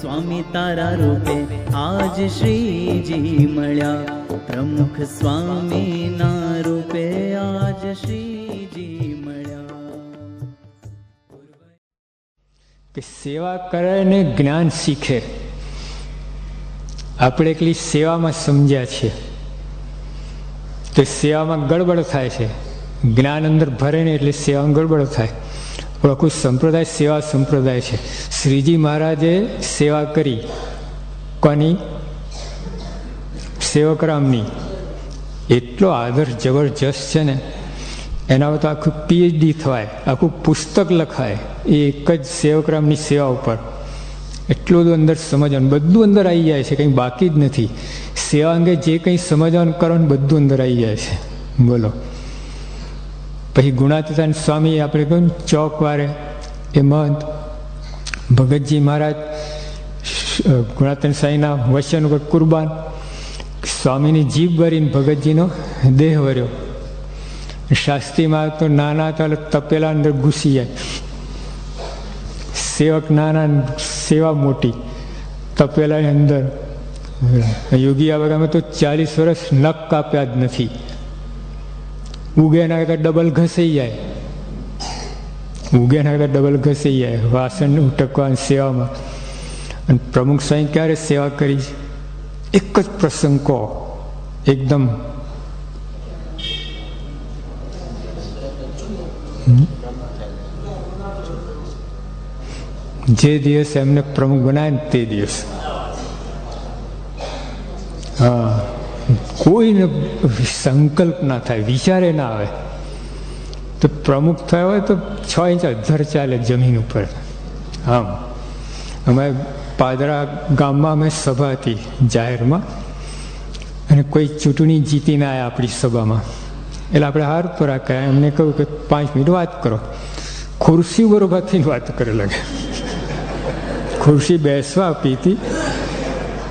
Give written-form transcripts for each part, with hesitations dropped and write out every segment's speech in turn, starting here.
સ્વામી તારા રૂપે આજ શ્રીજી મળ્યા, પ્રમુખ સ્વામીના રૂપે આજ શ્રીજી મળ્યા. કે સેવા કરે ને જ્ઞાન શીખે. આપણે એકલી સેવામાં સમજ્યા છીએ તો સેવામાં ગડબડ થાય છે. જ્ઞાન અંદર ભરે ને એટલે સેવામાં ગડબડ થાય. પણ આખું સંપ્રદાય સેવા સંપ્રદાય છે. શ્રીજી મહારાજે સેવા કરી. કોની? સેવકરામની. એટલો આદર જબરજસ્ત છે ને, એના તો આખું PhD થવાય, આખું પુસ્તક લખાય એ એક જ સેવકરામની સેવા ઉપર. એટલું બધું અંદર સમજવાનું, બધું અંદર આવી જાય છે, કંઈ બાકી જ નથી. સેવા અંગે જે કંઈ સમજવાનું કરો ને બધું અંદર આવી જાય છે. બોલો. પછી ગુણાતીતાન સ્વામી આપણે કહ્યું ચોક વારે એ મહંત ભગતજી મહારાજ ગુણાતીતાન સ્વામીના વચન ઉપર કુરબાન. સ્વામીની જીભ ભરીને ભગતજીનો દેહ વર્યો. શાસ્ત્રીમાં તો નાના હતા તપેલા અંદર ઘૂસી જાય. સેવક નાના, સેવા મોટી, તપેલાની અંદર. યોગી આ વગામાં તો 40 વર્ષ નખ કાપ્યા જ નથી. ઉગે ના કરતા ડબલ ઘસાઈ જાય. ઉગે ના કરતા ડબલ ઘસાઈ જાય વાસણ ઉટકવાની સેવામાં. અને પ્રમુખ સ્વામી ક્યારે સેવા કરી? એક જ પ્રસંગ કહો એકદમ. જે દિવસ એમને પ્રમુખ બનાવે ને તે દિવસ. હા, કોઈને સંકલ્પ ના થાય, વિચારે ના આવે. તો પ્રમુખ થયો હોય તો 6 ઇંચ અધર ચાલે જમીન ઉપર. આમ અમે પાદરા ગામમાં અમે સભા હતી જાહેરમાં, અને કોઈ ચૂંટણી જીતીને આવ્યા આપણી સભામાં. એટલે આપણે હાર પરા કર્યા. એમને કહ્યું કે 5 મિનિટ વાત કરો. ખુરશી બરોબરથી વાત કરે લાગે. ખુરશી બેસવા આપી હતી.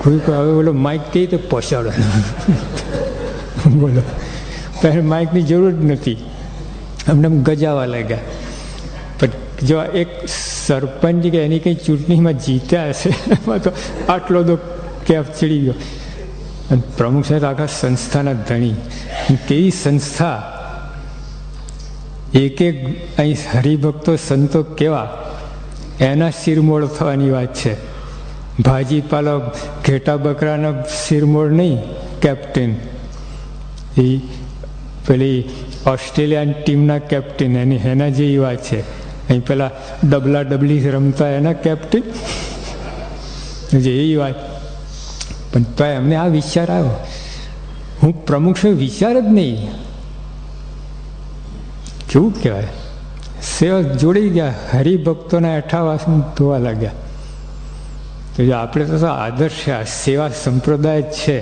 કોઈ હવે બોલો માઇક કઈ રીતે પહોંચાડો. બોલો, ત્યારે માઇકની જરૂર જ નથી. અમને ગજાવા લાગ્યા. પણ જો એક સરપંચ કે એની કંઈ ચૂંટણીમાં જીત્યા હશે એમાં તો આટલો બધો કેફ ચડી ગયો. અને પ્રમુખ સાહેબ આખા સંસ્થાના ધણી. કેવી સંસ્થા! એક એક અહીં હરિભક્તો સંતો કેવા, એના શિરમોળ થવાની વાત છે. ભાજીપાલો ઘેટા બકરાના શિરમોળ નહીં, કેપ્ટન. એ પેલી ઓસ્ટ્રેલિયન ટીમના કેપ્ટન, એના જેવી વાત છે. અહીં પેલા ડબલા ડબલી રમતા એના કેપ્ટન જેવી વાત. પણ તો એમને આ વિચાર આવ્યો. હું પ્રમુખ છું વિચાર જ નહીં. કેવું કહેવાય, સેવા જોડી ગયા. હરિભક્તોના એઠાવાસમાં ધોવા લાગ્યા. તો આપણે તો આદર્શ છે, આ સેવા સંપ્રદાય જ છે.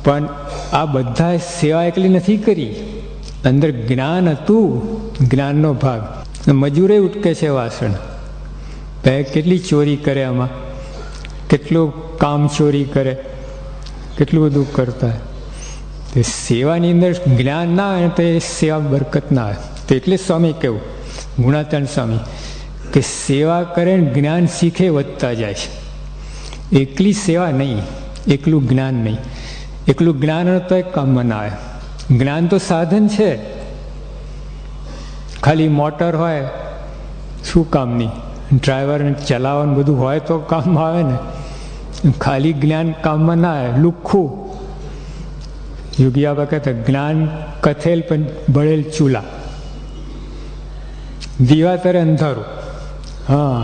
પણ આ બધા સેવા એકલી નથી કરી. અંદર જ્ઞાન હતું, જ્ઞાનનો ભાગ. મજૂરે ઉટકે છે વાસણ. કેટલી ચોરી કરે આમાં, કેટલું કામ ચોરી કરે, કેટલું બધું કરતા. તે સેવાની અંદર જ્ઞાન ના આવે તો એ સેવા બરકત ના આવે. તો એટલે સ્વામી કેવું, ગુણાતીતાન સ્વામી, કે સેવા કરે ને જ્ઞાન શીખે વધતા જાય છે. એકલી સેવા નહીં, એકલું જ્ઞાન નહીં. એકલું જ્ઞાન તો એક કામમાં ના આવે. જ્ઞાન તો સાધન છે. ખાલી મોટર હોય શું કામની? ડ્રાઈવરને ચલાવવાનું બધું હોય તો કામમાં આવે ને. ખાલી જ્ઞાન કામમાં ના આવે. લુખ્ખું. યોગી આબા કહેતા જ્ઞાન કથેલ પણ બળેલ ચૂલા, દીવા તરે અંધારું. હા,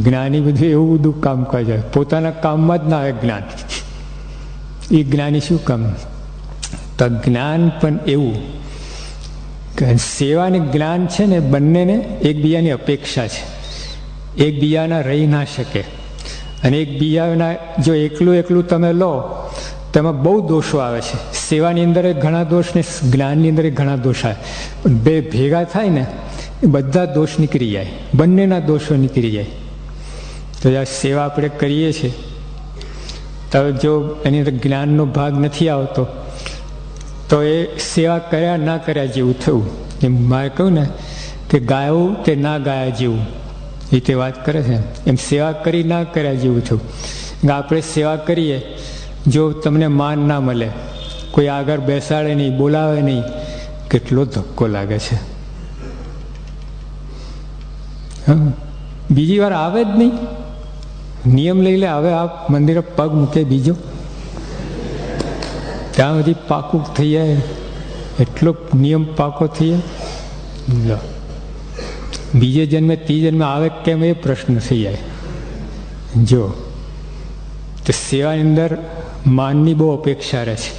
જ્ઞાની બધું એવું બધું કામ કરે છે. પોતાના કામમાં જ ના આવે જ્ઞાન. એ જ્ઞાની શું કામ? તો જ્ઞાન પણ એવું કે સેવા અને જ્ઞાન છે ને, બંનેને એકબીજાની અપેક્ષા છે. એકબીજાના રહી ના શકે. અને એકબીજાના જો એકલું એકલું તમે લો તેમાં બહુ દોષો આવે છે. સેવાની અંદર ઘણા દોષ ને જ્ઞાનની અંદર ઘણા દોષ આવે. બે ભેગા થાય ને એ બધા દોષ નીકળી જાય, બંનેના દોષો નીકળી જાય. તો આ સેવા આપણે કરીએ છીએ તો જો એની અંદર જ્ઞાનનો ભાગ નથી આવતો તો એ સેવા કર્યા ના કર્યા જેવું થયું. એમ મારે કહું ને કે ગાયું તે ના ગાયા જેવું. એ તે વાત કરે છે એમ સેવા કરી ના કર્યા જેવું થયું. આપણે સેવા કરીએ, જો તમને માન ના મળે, કોઈ આગળ બેસાડે નહીં, બોલાવે નહીં, કેટલો ધક્કો લાગે છે. બીજી વાર આવે જ નહીં. નિયમ લઈ લે, હવે આ મંદિરે પગ મૂકે બીજો, ત્યાં બધી પાકું થઈ જાય, એટલો નિયમ પાકો થઈ જાય. બીજે જન્મે ત્રીજે જન્મે આવે કેમ એ પ્રશ્ન થઈ જાય. જો તો સેવાની અંદર માનની બહુ અપેક્ષા રહે છે.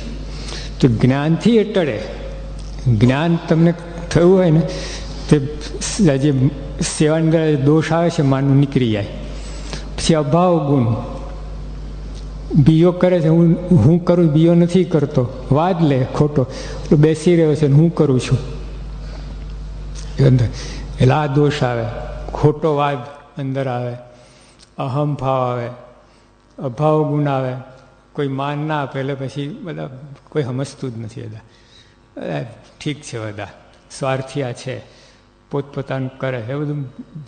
તો જ્ઞાનથી એ ટળે. જ્ઞાન તમને થયું હોય ને તે જે સેવાની અંદર દોષ આવે છે માનનું નીકળી જાય. પછી અભાવ ગુણ, બીજો કરે છે, હું કરું, બીજો નથી કરતો, વાદ લે ખોટો, બેસી રહ્યો છે હું કરું છું, એટલે આ દોષ આવે, ખોટો વાદ અંદર આવે, અહમ ભાવ આવે, અભાવ ગુણ આવે, કોઈ માન ના આપે એટલે પછી બધા કોઈ સમજતું જ નથી. બધા ઠીક છે, બધા સ્વાર્થિયા છે, પોતપોતાનું કરે, એ બધું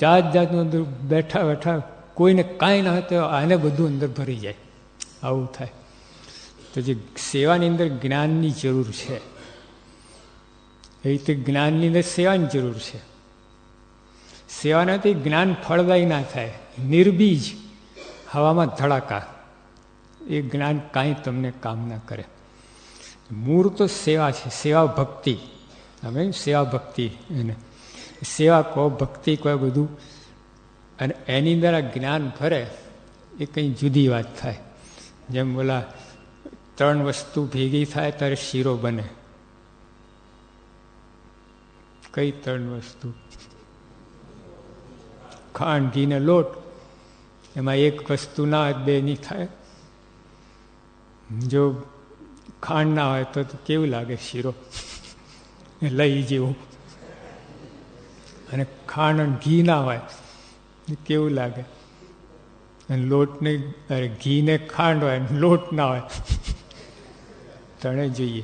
જાત જાતનું અંદર બેઠા બેઠા કોઈને કાંઈ ના હોય તો આને બધું અંદર ભરી જાય, આવું થાય. તો જે સેવાની અંદર જ્ઞાનની જરૂર છે, એ રીતે જ્ઞાનની અંદર સેવાની જરૂર છે. સેવાનાથી જ્ઞાન ફળદાયી ના થાય, નિર્બીજ હવામાં ધડાકા, એ જ્ઞાન કાંઈ તમને કામ ના કરે. મૂળ તો સેવા છે, સેવા ભક્તિ. અમે સેવા ભક્તિ એને સેવા કહો, ભક્તિ કહો, બધું. અને એની અંદર આ જ્ઞાન ફરે એ કંઈ જુદી વાત થાય. જેમ બોલા 3 વસ્તુ ભેગી થાય ત્યારે શીરો બને. કઈ 3 વસ્તુ? ખાંડ, ઘી ને લોટ. એમાં એક વસ્તુ ના હોય, 2 નહીં થાય. જો ખાંડ ના હોય તો કેવું લાગે શીરો? લઈ જેવું. અને ખાંડ અને ઘી ના હોય કેવું લાગે? અને લોટ ને ઘી ને ખાંડ હોય, લોટ ના હોય, તણે જોઈએ.